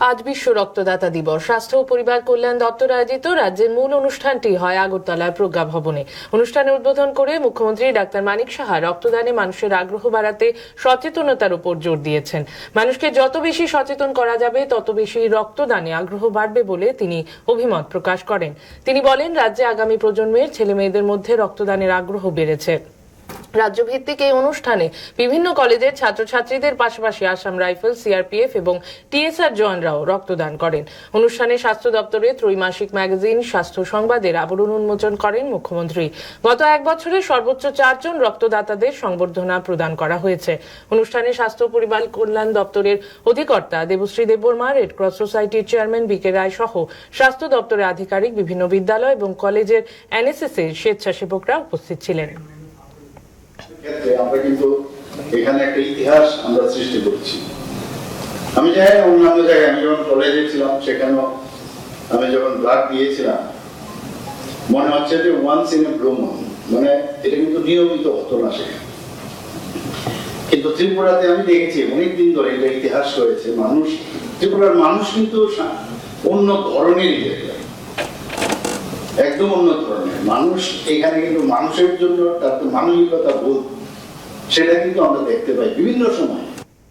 আজ বিশ্ব রক্তদাতা দিবস। স্বাস্থ্য ও পরিবার কল্যাণ দপ্তর আয়োজিত রাজ্যের মূল অনুষ্ঠানটি হয় আগরতলার প্রজ্ঞা ভবনে। অনুষ্ঠানে উদ্বোধন করে মুখ্যমন্ত্রী ডাক্তার মানিক সাহা রক্তদানে মানুষের আগ্রহ বাড়াতে সচেতনতার উপর জোর দিয়েছেন। মানুষকে যত বেশি সচেতন করা যাবে তত বেশি রক্তদানে আগ্রহ বাড়বে বলে তিনি অভিমত প্রকাশ করেন। তিনি বলেন, রাজ্যে আগামী প্রজন্মের ছেলে মেয়েদের মধ্যে রক্তদানের আগ্রহ বেড়েছে। রাজ্যভিত্তিক এই অনুষ্ঠানে বিভিন্ন কলেজের ছাত্রছাত্রীদের পাশাপাশি আসাম রাইফেল, সিআরপিএফ এবং টিএসআর জওয়ানরাও রক্তদান করেন। অনুষ্ঠানে স্বাস্থ্য দপ্তরের ত্রৈমাসিক ম্যাগাজিন স্বাস্থ্য সংবাদের আবরণ উন্মোচন করেন মুখ্যমন্ত্রী। গত এক বছরে সর্বোচ্চ 4 জন রক্তদাতাদের সংবর্ধনা প্রদান করা হয়েছে। অনুষ্ঠানে স্বাস্থ্য ও পরিবার কল্যাণ দপ্তরের অধিকর্তা দেবশ্রী দেববর্মা, রেড ক্রস সোসাইটির চেয়ারম্যান বিকে রায় সহ স্বাস্থ্য দপ্তরের আধিকারিক, বিভিন্ন বিদ্যালয় এবং কলেজের এনএসএস এর স্বেচ্ছাসেবকরা উপস্থিত ছিলেন। আমরা কিন্তু এখানে একটা ইতিহাস আমরা সৃষ্টি করছি। আমি জানি অন্যান্য জায়গায়, আমি যখন কলেজে ছিলাম সেখানেও আমি যখন ব্লাড দিয়েছিলাম, মনে হচ্ছে যে once in a blue moon, মানে এটা কিন্তু নিয়মিত হতো না সেখানে। কিন্তু ত্রিপুরাতে আমি দেখেছি অনেকদিন ধরে এটা ইতিহাস রয়েছে। মানুষ, ত্রিপুরার মানুষ কিন্তু অন্য ধরনেরই দেখবে, একদম অন্য ধরনের মানুষ। এখানে কিন্তু মানুষের জন্য তার মানবিকতা বোধ, সেটা কিন্তু আমরা দেখতে পাই বিভিন্ন সময়।